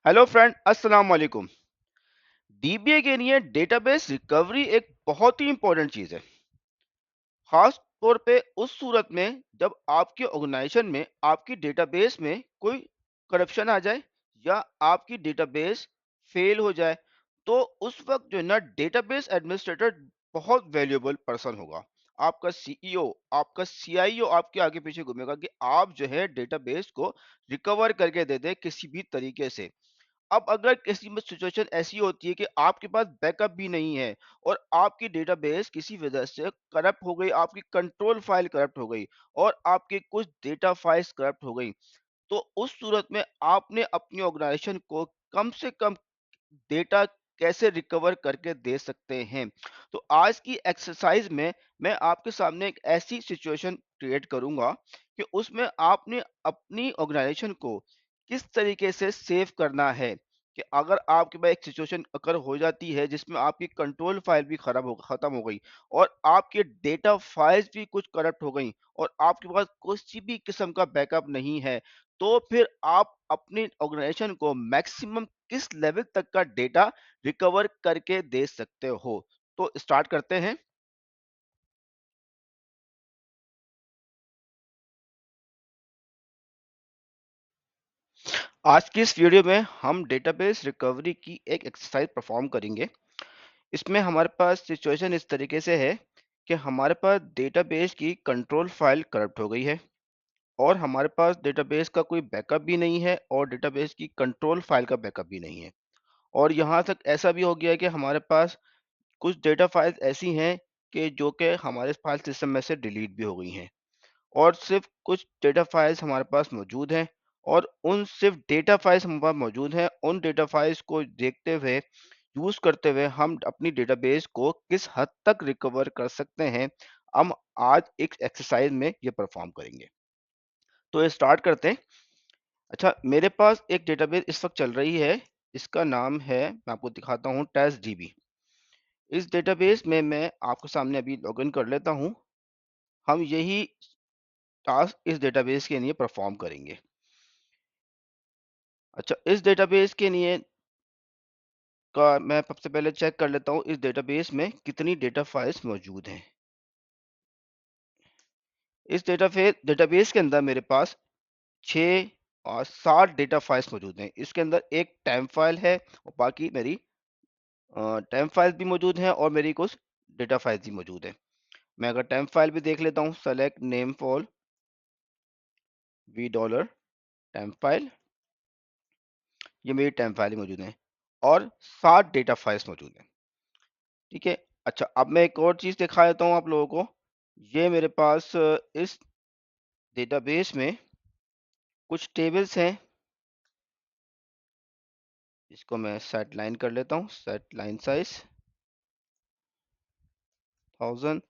Hello friend, अस्सलाम वालेकुम। DBA के लिए डेटाबेस रिकवरी एक बहुत ही इंपॉर्टेंट चीज़ है, खास तौर पे उस सूरत में जब आपके ऑर्गेनाइजेशन में आपकी डेटाबेस में कोई करप्शन आ जाए या आपकी डेटाबेस फेल हो जाए। तो उस वक्त जो है ना, डेटाबेस एडमिनिस्ट्रेटर बहुत वैल्यूएबल पर्सन होगा। आपका सीईओ, आपका सीआईओ आपके आगे पीछे घूमेगा कि आप जो है डेटाबेस को रिकवर करके दे दे किसी भी तरीके से। अब अगर किसी में सिचुएशन ऐसी होती है कि आपके पास बैकअप भी नहीं है और आपकी डेटाबेस किसी वजह से करप्ट हो गई, आपकी कंट्रोल फाइल करप्ट हो गई और आपके कुछ डेटा फाइल्स करप्ट हो गई, तो उस सूरत में आपने अपनी ऑर्गेनाइजेशन को कम से कम डेटा कैसे रिकवर करके दे सकते हैं। तो आज की एक्सरसाइज में मैं आपके सामने एक ऐसी सिचुएशन क्रिएट करूंगा कि उसमें आपने अपनी ऑर्गेनाइजेशन को किस तरीके से सेव करना है कि अगर आपके पास एक सिचुएशन अगर हो जाती है जिसमें आपकी कंट्रोल फाइल भी खत्म हो गई और आपके डेटा फाइल्स भी कुछ करप्ट हो गई और आपके पास किसी भी किस्म का बैकअप नहीं है, तो फिर आप अपनी ऑर्गेनाइजेशन को मैक्सिमम किस लेवल तक का डेटा रिकवर करके दे सकते हो। तो स्टार्ट करते हैं। आज की इस वीडियो में हम डेटाबेस रिकवरी की एक एक्सरसाइज परफॉर्म करेंगे। इसमें हमारे पास सिचुएशन इस तरीके से है कि हमारे पास डेटाबेस की कंट्रोल फाइल करप्ट हो गई है और हमारे पास डेटाबेस का कोई बैकअप भी नहीं है और डेटाबेस की कंट्रोल फाइल का बैकअप भी नहीं है। और यहाँ तक ऐसा भी हो गया है कि हमारे पास कुछ डेटा फाइल्स ऐसी हैं कि जो कि हमारे फाइल सिस्टम में से डिलीट भी हो गई हैं और सिर्फ कुछ डेटा फाइल्स हमारे पास मौजूद हैं। और उन सिर्फ डेटा फाइल्स हमारे पास मौजूद हैं, उन डेटा फाइल्स को देखते हुए, यूज करते हुए हम अपनी डेटाबेस को किस हद तक रिकवर कर सकते हैं, हम आज एक एक्सरसाइज में ये परफॉर्म करेंगे। तो ये स्टार्ट करते हैं। अच्छा, मेरे पास एक डेटाबेस इस वक्त चल रही है, इसका नाम है, मैं आपको दिखाता हूँ, टेस्ट डीबी। इस डेटाबेस में मैं आपके सामने अभी लॉगिन कर लेता हूँ। हम यही टास्क इस डेटाबेस के लिए परफॉर्म करेंगे। अच्छा, इस डेटाबेस के लिए का मैं सबसे पहले चेक कर लेता हूँ इस डेटाबेस में कितनी डेटा फाइल्स मौजूद हैं। इस डेटाबेस के अंदर मेरे पास 6 और 7 डेटा फाइल्स मौजूद हैं। इसके अंदर एक टेम्प फाइल है और बाकी मेरी टेम्प फाइल्स भी मौजूद हैं और मेरी कुछ डेटा फाइल्स भी मौजूद हैं। मैं अगर टेम्प फाइल भी देख लेता हूँ, select name for V dollar temp file, ये मेरी टेम्प फाइल मौजूद हैं और 7 डेटा फाइल्स मौजूद हैं। ठीक है। अच्छा, अब मैं एक और चीज़ दिखा देता हूँ आप लोगों को। ये मेरे पास इस डेटाबेस में कुछ टेबल्स हैं। इसको मैं सेट लाइन कर लेता हूँ, सेट लाइन साइज 1000।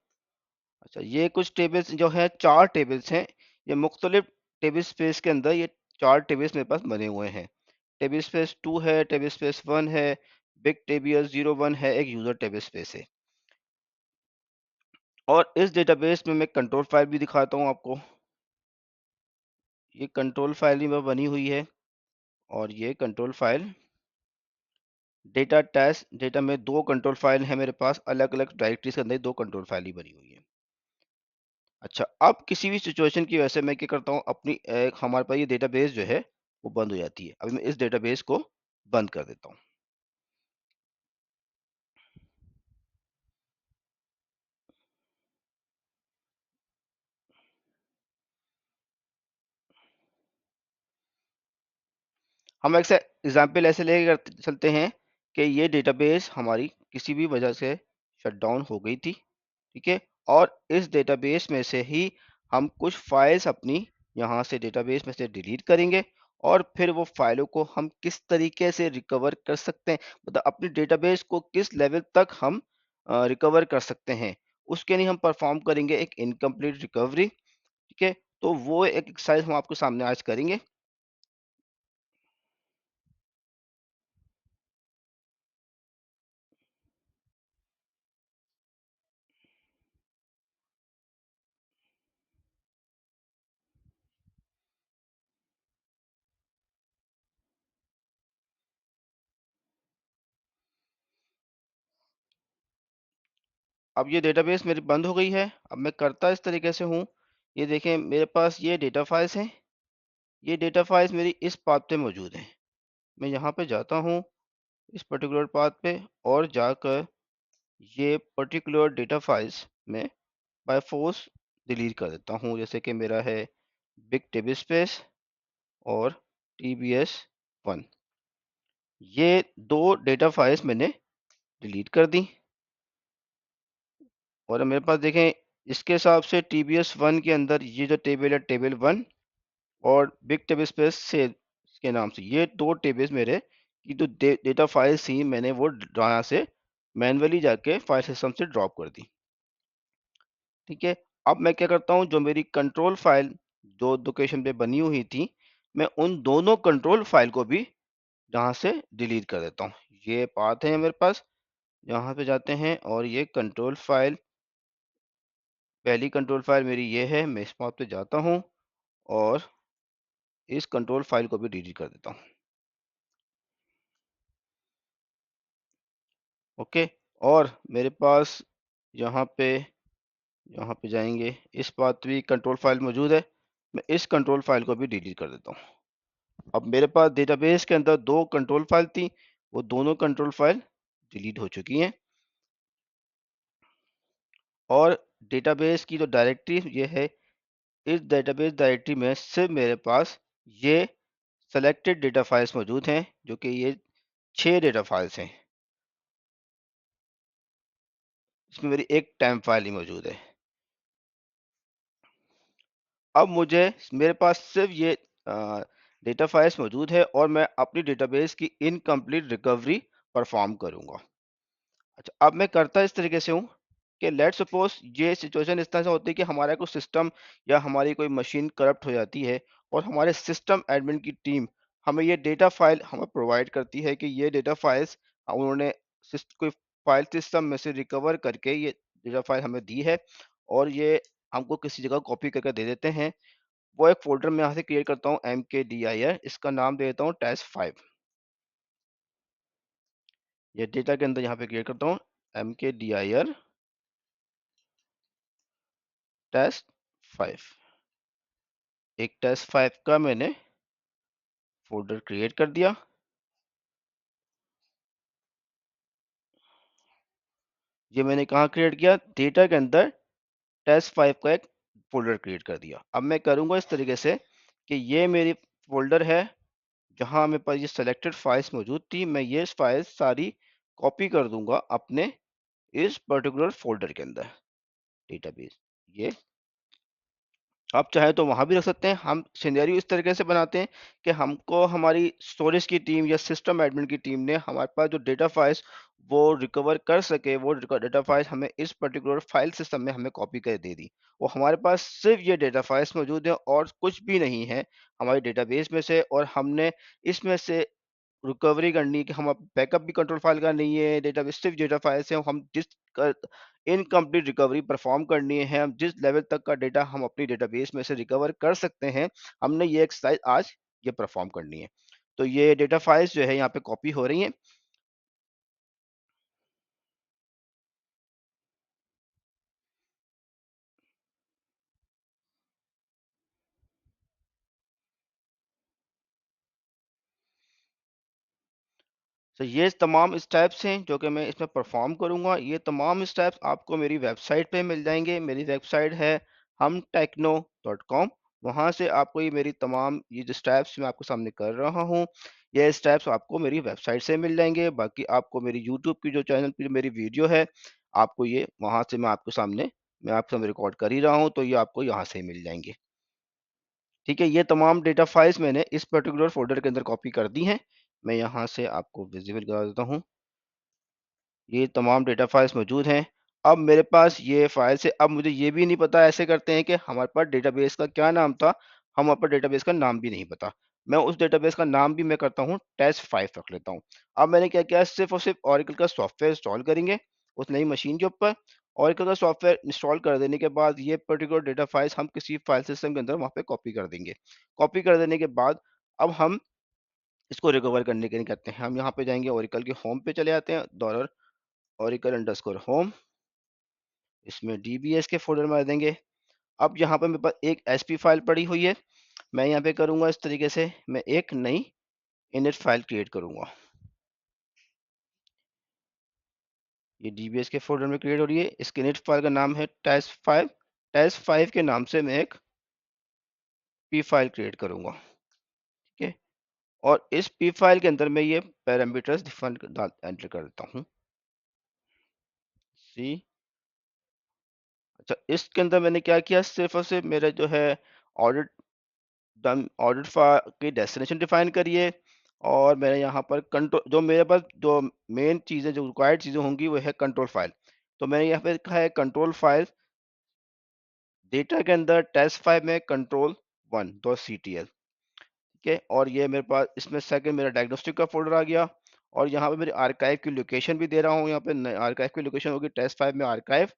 अच्छा, ये कुछ टेबल्स जो है, 4 टेबल्स हैं। ये मुख्तलिफ टेबल स्पेस के अंदर ये 4 टेबल्स मेरे पास बने हुए हैं। टेबल स्पेस 2 है, टेबल स्पेस 1 है, बिग टेबल 01 है, एक यूजर टेबल स्पेस है। और इस डेटाबेस में मैं कंट्रोल फाइल भी दिखाता हूँ आपको। ये कंट्रोल फाइल ही में बनी हुई है और ये control file data test data में 2 कंट्रोल फाइल है मेरे पास, अलग अलग डायरेक्टरीज के अंदर 2 कंट्रोल फाइल ही बनी हुई है। अच्छा, अब किसी भी सिचुएशन की वजह से मैं क्या करता हूँ, अपनी हमारे पास ये डेटाबेस जो है वो बंद हो जाती है। अभी मैं इस डेटाबेस को बंद कर देता हूँ। हम एक एग्जाम्पल ऐसे लेकर चलते हैं कि ये डेटाबेस हमारी किसी भी वजह से शट डाउन हो गई थी। ठीक है। और इस डेटाबेस में से ही हम कुछ फाइल्स अपनी यहाँ से डेटाबेस में से डिलीट करेंगे और फिर वो फाइलों को हम किस तरीके से रिकवर कर सकते हैं, मतलब अपनी डेटाबेस को किस लेवल तक हम रिकवर कर सकते हैं, उसके लिए हम परफॉर्म करेंगे एक इनकम्प्लीट रिकवरी। ठीक है। तो वो एक एक्सरसाइज हम आपके सामने आज करेंगे। अब ये डेटाबेस मेरी बंद हो गई है। अब मैं करता इस तरीके से हूँ, ये देखें मेरे पास ये डेटा फाइल्स हैं। ये डेटा फाइल्स मेरी इस पाथ पे मौजूद हैं। मैं यहाँ पे जाता हूँ इस पर्टिकुलर पाथ पे और जाकर ये पर्टिकुलर डेटा फाइल्स में बाय फोर्स डिलीट कर देता हूँ। जैसे कि मेरा है बिग टेबल स्पेस और TBS1। ये दो डेटा फाइल्स मैंने डिलीट कर दी। और मेरे पास देखें इसके हिसाब से TBS1 के अंदर ये जो टेबल है टेबल 1 और बिग टेबल स्पेस से के नाम से ये दो टेबल्स मेरे की जो डेटा फाइल्स थी मैंने वो यहाँ से मैन्युअली जाके फाइल सिस्टम से ड्रॉप कर दी। ठीक है। अब मैं क्या करता हूँ, जो मेरी कंट्रोल फाइल जो लोकेशन पे बनी हुई थी, मैं उन दोनों कंट्रोल फाइल को भी यहाँ से डिलीट कर देता हूँ। ये पाथ है मेरे पास, यहाँ पे जाते हैं और ये कंट्रोल फाइल, पहली कंट्रोल फाइल मेरी ये है। मैं इस पाथ पे जाता हूँ और इस कंट्रोल फाइल को भी डिलीट कर देता हूँ। ओके। और मेरे पास यहाँ पे जाएंगे, इस पाथ भी कंट्रोल फाइल मौजूद है। मैं इस कंट्रोल फाइल को भी डिलीट कर देता हूँ। अब मेरे पास डेटाबेस के अंदर दो कंट्रोल फाइल थी, वो दोनों कंट्रोल फाइल डिलीट हो चुकी हैं। और डेटाबेस की जो डायरेक्टरी ये है, इस डेटाबेस डायरेक्टरी में सिर्फ मेरे पास ये सेलेक्टेड डेटा फाइल्स मौजूद हैं, जो कि ये 6 डेटा फाइल्स हैं। इसमें मेरी एक टेम्प फाइल ही मौजूद है। अब मुझे मेरे पास सिर्फ ये डेटा फाइल्स मौजूद है और मैं अपनी डेटाबेस की इनकम्प्लीट रिकवरी परफॉर्म करूंगा। अच्छा, अब मैं करता इस तरीके से हूँ कि लेट्स सपोज ये सिचुएशन इस तरह से होती है कि हमारा कोई सिस्टम या हमारी कोई मशीन करप्ट हो जाती है और हमारे सिस्टम एडमिन की टीम हमें ये डेटा फाइल हमें प्रोवाइड करती है कि ये डेटा फाइल्स उन्होंने कोई फाइल सिस्टम में से रिकवर करके ये डेटा फाइल हमें दी है और ये हमको किसी जगह कॉपी करके दे देते हैं। वो एक फोल्डर मैं यहाँ से क्रिएट करता हूँ MKDIR, इसका नाम दे देता हूँ टेस्ट 5। ये डेटा के अंदर यहाँ पे क्रिएट करता हूँ MKDIR टेस्ट 5। एक टेस्ट 5 का मैंने फोल्डर क्रिएट कर दिया। ये मैंने कहाँ क्रिएट किया, डेटा के अंदर टेस्ट 5 का एक फोल्डर क्रिएट कर दिया। अब मैं करूँगा इस तरीके से कि ये मेरी फोल्डर है जहाँ मेरे पास ये सेलेक्टेड फाइल्स मौजूद थी। मैं ये फाइल्स सारी कॉपी कर दूंगा अपने इस पर्टिकुलर फोल्डर के अंदर, डेटाबेस। ये आप चाहें तो वहाँ भी रख सकते हैं। हम सिनेरियो इस तरीके से बनाते हैं कि हमको हमारी स्टोरेज की टीम या सिस्टम एडमिन की टीम ने हमारे पास जो डेटा फाइल्स वो रिकवर कर सके, वो डेटा फाइल्स हमें इस पर्टिकुलर फाइल सिस्टम में हमें कॉपी कर दे दी। और हमारे पास सिर्फ ये डेटा फाइल्स मौजूद हैं और कुछ भी नहीं है हमारे डेटाबेस में से। और हमने इसमें से रिकवरी करनी है कि हम बैकअप भी कंट्रोल फाइल का नहीं है, डेटाबेस सिर्फ डेटा फाइल से हम जिस इनकम्प्लीट रिकवरी परफॉर्म करनी है, हम जिस लेवल तक का डेटा हम अपनी डेटाबेस में से रिकवर कर सकते हैं, हमने ये एक्सरसाइज आज ये परफॉर्म करनी है। तो ये डेटा फाइल्स जो है यहाँ पे कॉपी हो रही हैं। तो ये तमाम स्टेप्स हैं जो कि मैं इसमें परफॉर्म करूँगा। ये तमाम स्टेप्स आपको मेरी वेबसाइट पे मिल जाएंगे। मेरी वेबसाइट है humtechno.com। वहाँ से आपको ये मेरी तमाम ये जो स्टेप्स मैं आपको सामने कर रहा हूँ, ये स्टेप्स आपको मेरी वेबसाइट से मिल जाएंगे। बाकी आपको मेरी यूट्यूब की जो चैनल की जो मेरी वीडियो है, आपको ये वहाँ से मैं आपके सामने रिकॉर्ड कर ही रहा हूँ, तो ये आपको यहाँ से मिल जाएंगे। ठीक है। ये तमाम डेटा फाइल्स मैंने इस पर्टिकुलर फोल्डर के अंदर कॉपी कर दी हैं। मैं यहाँ से आपको विजिबल करा देता हूँ। ये तमाम डेटा फाइल्स मौजूद हैं। अब मेरे पास ये फाइल्स है। अब मुझे ये भी नहीं पता, ऐसे करते हैं कि हमारे पास डेटाबेस का क्या नाम था, हमारे पास डेटाबेस का नाम भी नहीं पता। मैं उस डेटाबेस का नाम भी मैं करता हूँ टेस्ट 5 रख लेता हूँ। अब मैंने क्या किया, सिर्फ और सिर्फ ऑरेकल का सॉफ्टवेयर इंस्टॉल करेंगे उस नई मशीन के ऊपर। ऑरेकल का सॉफ्टवेयर इंस्टॉल कर देने के बाद ये पर्टिकुलर डेटा फाइल्स हम किसी फाइल सिस्टम के अंदर वहाँ पे कॉपी कर देंगे। कॉपी कर देने के बाद अब हम इसको रिकवर करने के लिए करते हैं, हम यहाँ पे जाएंगे, ओरेकल के होम पे चले जाते हैं, डॉलर ओरेकल अंडरस्कोर होम। इसमें dbs के फोल्डर में आ देंगे। अब यहाँ पे मेरे पास एक sp फाइल पड़ी हुई है, मैं यहाँ पे करूँगा इस तरीके से, मैं एक नई init फाइल क्रिएट करूँगा। ये dbs के फोल्डर में क्रिएट हो रही है। इस init फाइल का नाम है test5। test5 के नाम से मैं एक p फाइल क्रिएट करूँगा, ठीक है। और इस p फाइल के अंदर मैं ये पैरामीटर्स डिफाइन एंटर कर देता हूँ। सी अच्छा, इसके अंदर मैंने क्या किया, सिर्फ और सिर्फ मेरा जो है ऑडिट डन ऑडिट की डेस्टिनेशन डिफाइन करिए। और मैंने यहाँ पर कंट्रोल, जो मेरे पास जो मेन चीज़ें, जो रिक्वायर्ड चीज़ें होंगी वो है कंट्रोल फाइल। तो मैंने यहाँ पे लिखा है कंट्रोल फाइल, डेटा के अंदर टेस्ट फाइल में control one dot C T L, ठीक है। और ये मेरे पास इसमें सेकंड मेरा डायग्नोस्टिक का फोल्डर आ गया। और यहाँ पे मेरे आर्काइव की लोकेशन भी दे रहा हूँ, यहाँ पे आर्काइव की लोकेशन होगी टेस्ट फाइव में आर्काइव।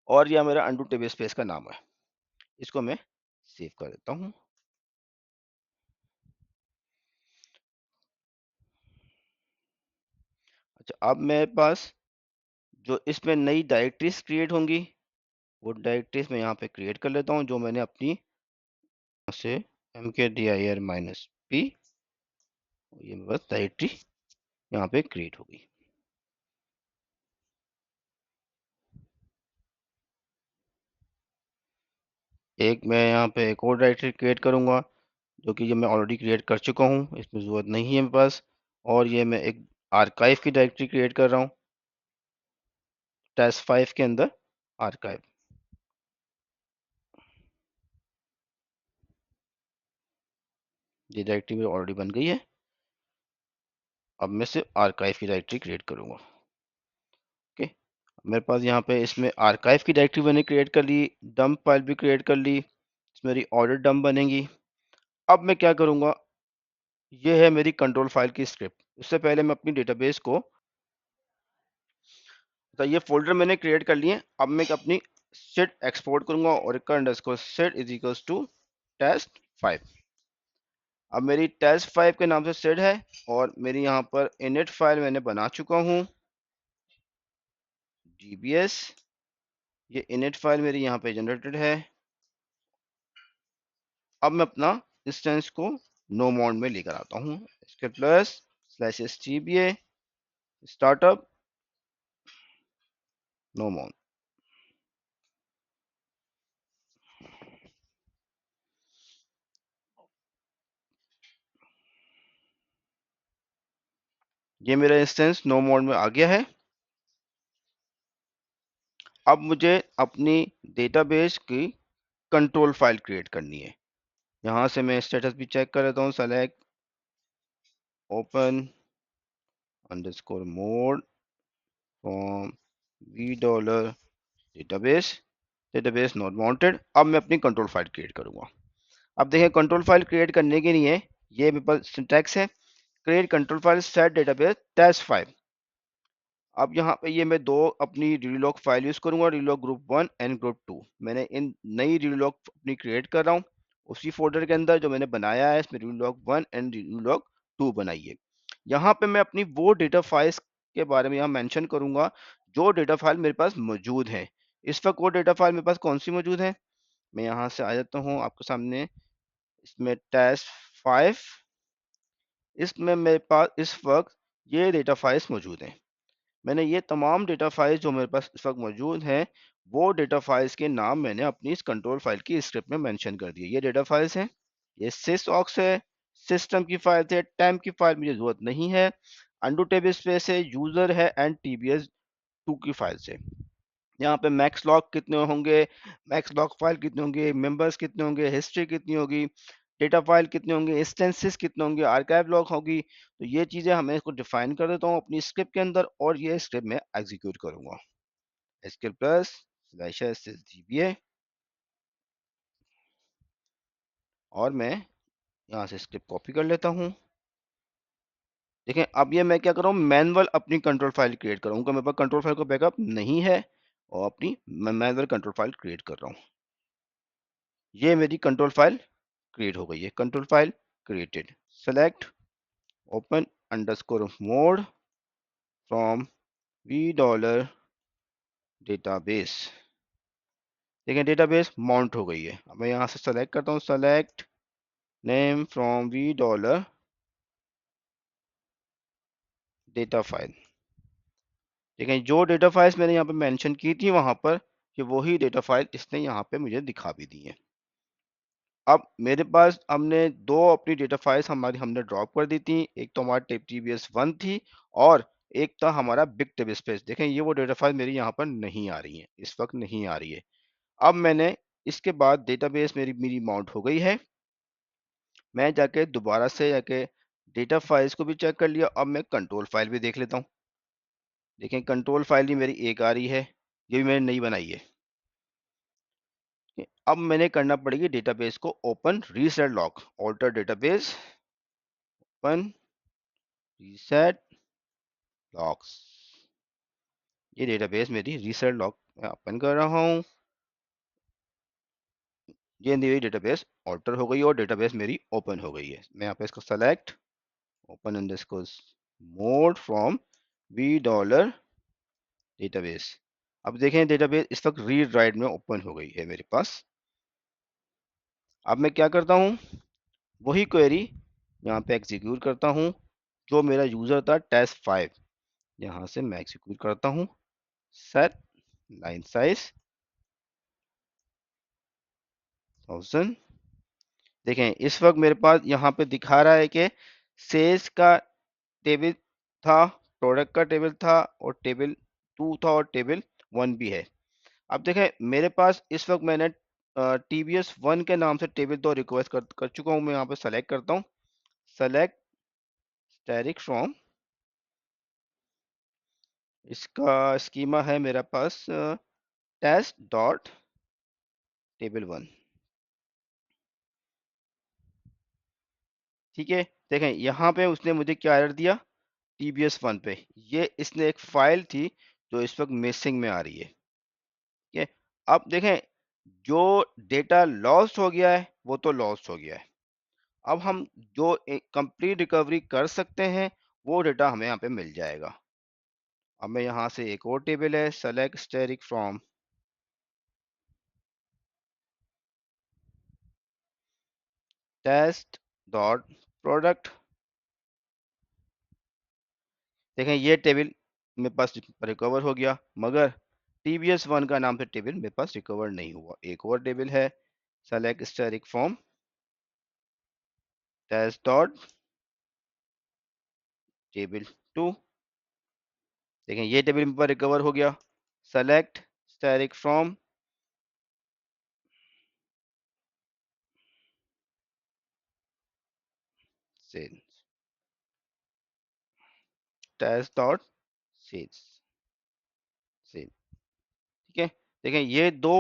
और यह मेरा अंडू टेबल स्पेस का नाम है। इसको मैं सेव कर देता हूँ। अच्छा, अब मेरे पास जो इसमें नई डायरेक्टरीज क्रिएट होंगी, वो डायरेक्टरीज मैं यहाँ पे क्रिएट कर लेता हूँ, जो मैंने अपनी से mkdir -p, ये बस डायरेक्टरी यहाँ पे क्रिएट हो गई। एक मैं यहाँ पे एक और डायरेक्टरी क्रिएट करूँगा, जो कि ये मैं ऑलरेडी क्रिएट कर चुका हूँ, इसमें ज़रूरत नहीं है मेरे पास। और ये मैं एक आर्काइव की डायरेक्टरी क्रिएट कर रहा हूँ, टेस्ट 5 के अंदर आर्काइव। ये डायरेक्टरी मेरी ऑलरेडी बन गई है। अब मैं सिर्फ आर्काइव की डायरेक्टरी क्रिएट करूँगा, ओके। मेरे पास यहाँ पे इसमें आर्काइव की डायरेक्टरी मैंने क्रिएट कर ली, डंप फाइल भी क्रिएट कर ली, इसमें मेरी ऑर्डर डंप बनेगी। अब मैं क्या करूँगा, ये है मेरी कंट्रोल फाइल की स्क्रिप्ट। उससे पहले मैं अपनी डेटाबेस को, तो ये फोल्डर मैंने क्रिएट कर लिए। अब मैं अपनी सेट एक्सपोर्ट करूंगा, oracle underscore set is equals to test 5। अब मेरी टेस्ट 5 के नाम से सेट है, और मेरी यहाँ पर इनिट फाइल मैंने बना चुका हूँ, dbs। ये इनिट फाइल मेरी यहाँ पे जनरेटेड है। अब मैं अपना इंस्टेंस को नो मोड में लेकर आता हूँ, इसके plus slash stba startup no mode. ये मेरा इंस्टेंस नो मोड में आ गया है। अब मुझे अपनी डेटाबेस की कंट्रोल फाइल क्रिएट करनी है। यहाँ से मैं स्टेटस भी चेक कर लेता हूँ, select open underscore mode from V dollar database, database not wanted. अब मैं अपनी कंट्रोल फाइल क्रिएट करूँगा। अब देखिए, कंट्रोल फाइल क्रिएट करने के लिए ये मेरे पास सिंटैक्स है, create control file set database test 5। अब यहाँ पे ये मैं दो अपनी रिलॉग फाइल यूज करूंगा, रिलॉग ग्रुप 1 एंड ग्रुप 2। मैंने इन नई रिलॉग अपनी क्रिएट कर रहा हूँ उसी फोल्डर के अंदर जो मैंने बनाया है, इसमें रिलॉग 1 एंड रिलॉग 2 बनाइए। यहाँ पे मैं अपनी वो डेटा फाइल्स के बारे में यहाँ मेंशन करूंगा जो डेटा फाइल मेरे पास मौजूद है। इस वक्त वो डेटा फाइल मेरे पास कौन सी मौजूद है, मैं यहाँ से आ जाता हूँ आपके सामने। इसमें टेस्ट 5, इसमें मेरे पास इस वक्त ये डेटा फाइल्स मौजूद हैं। मैंने ये तमाम डेटा फाइल्स जो मेरे पास इस वक्त मौजूद हैं, वो डेटा फाइल्स के नाम मैंने अपनी इस कंट्रोल फाइल की स्क्रिप्ट में मेंशन कर दिए। ये डेटा फाइल्स हैं, ये sysaugs है, सिस्टम की फाइल है, टेम्प की फाइल मुझे जरूरत नहीं है, अंडू टेबल स्पेस है, यूजर है एंड tbs 2 की फाइल है। यहाँ पे मैक्स लॉग कितने होंगे, मैक्स लॉग फाइल कितने होंगे, मेंबर्स कितने होंगे, हिस्ट्री कितनी होगी, डेटा फाइल कितने होंगे, इंस्टेंसेस कितने होंगे, आर्काइव लॉग होगी। तो ये चीजें हमें इसको डिफाइन कर देता हूँ अपनी स्क्रिप्ट के अंदर, और ये स्क्रिप्ट मैं एग्जीक्यूट करूंगा। स्क्रिप्ट प्लस स्लैश dba, और मैं यहाँ से स्क्रिप्ट कॉपी कर लेता हूँ। देखें, अब ये मैं क्या कर रहा हूँ, मैनुअल अपनी कंट्रोल फाइल क्रिएट कर रहा हूँ, क्योंकि मेरे पास कंट्रोल फाइल का बैकअप नहीं है, और अपनी मैनुअल कंट्रोल फाइल क्रिएट कर रहा हूँ। ये मेरी कंट्रोल फाइल क्रिएट हो गई है, control file created. Select open underscore mode from V dollar database. देखें डेटाबेस माउंट हो गई है। अब मैं यहाँ से सेलेक्ट करता हूँ, select name from V dollar data file. देखें जो डेटा फाइल्स मैंने यहाँ पे मेंशन की थी वहां पर, कि वही डेटा फाइल इसने यहाँ पे मुझे दिखा भी दी है। अब मेरे पास हमने दो अपनी डेटा फाइल्स हमने ड्रॉप कर दी थी। एक तो हमारा TBS 1 थी और एक था हमारा बिग टेबल स्पेस। देखें ये वो डेटा फाइल मेरी यहाँ पर नहीं आ रही है, इस वक्त नहीं आ रही है। अब मैंने इसके बाद डेटाबेस मेरी मेरी माउंट हो गई है। मैं जाके दोबारा से जाके डेटा फाइल्स को भी चेक कर लिया। अब मैं कंट्रोल फाइल भी देख लेता हूँ। देखें कंट्रोल फाइल भी मेरी एक आ रही है, ये भी मैंने नई बनाई है। अब मैंने करना पड़ेगी डेटाबेस को open reset log, alter database open reset logs. ये डेटाबेस मेरी रीसेट लॉग मैं ओपन कर रहा हूँ। ये मेरी डेटाबेस ऑल्टर हो गई और डेटाबेस मेरी ओपन हो गई है। मैं यहाँ पे इसको select open underscore mode from V dollar database. अब देखें डेटाबेस इस वक्त रीड राइट में ओपन हो गई है मेरे पास। अब मैं क्या करता हूँ, वही क्वेरी यहाँ पे एग्जीक्यूट करता हूँ। जो मेरा यूजर था test5, यहाँ से मैं एग्जीक्यूट करता हूँ। Set line size 1000। देखें इस वक्त मेरे पास यहाँ पे दिखा रहा है कि सेल्स का टेबल था, प्रोडक्ट का टेबल था और टेबल 2 था और टेबल 1 भी है। अब देखें मेरे पास इस वक्त मैंने TBS 1 के नाम से टेबल 2 रिक्वेस्ट कर चुका हूँ। मैं यहाँ पे सेलेक्ट करता हूँ, सेलेक्ट स्टैटिक फ्रॉम, इसका स्कीमा है मेरे पास टेस्ट डॉट टेबल 1। ठीक है, देखें यहाँ पे उसने मुझे क्या एरर दिया, TBS 1 पे ये इसने एक फाइल थी जो इस वक्त मिसिंग में आ रही है। ठीक है, अब देखें जो डेटा लॉस्ट हो गया है वो तो लॉस्ट हो गया है। अब हम जो कंप्लीट रिकवरी कर सकते हैं वो डेटा हमें यहाँ पे मिल जाएगा। अब मैं यहाँ से एक और टेबल है, select static from test dot product. देखें ये टेबल मेरे पास रिकवर हो गया, मगर TBS 1 का नाम से टेबल मेरे पास रिकवर नहीं हुआ। एक और टेबल है, select static from test dot table 2। देखें ये टेबल मेरे पास रिकवर हो गया। Select static from sales test dot sales sale. ठीक है, देखें ये दो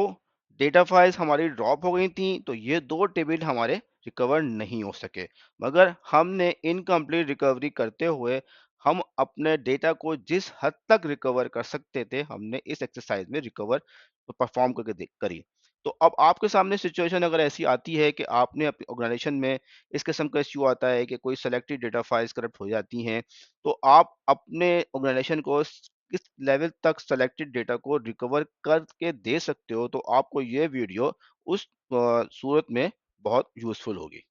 डेटा फाइल्स हमारी ड्रॉप हो गई थी, तो ये दो टेबल हमारे रिकवर नहीं हो सके। मगर हमने इनकम्प्लीट रिकवरी करते हुए हम अपने डेटा को जिस हद तक रिकवर कर सकते थे हमने इस एक्सरसाइज में रिकवर परफॉर्म करके करी। तो अब आपके सामने सिचुएशन अगर ऐसी आती है कि आपने अपनी ऑर्गेनाइजेशन में इस किस्म का इश्यू आता है कि कोई सेलेक्टेड डेटा फाइल्स करप्ट हो जाती हैं, तो आप अपने ऑर्गेनाइजेशन को किस लेवल तक सेलेक्टेड डेटा को रिकवर करके दे सकते हो, तो आपको ये वीडियो उस सूरत में बहुत यूजफुल होगी।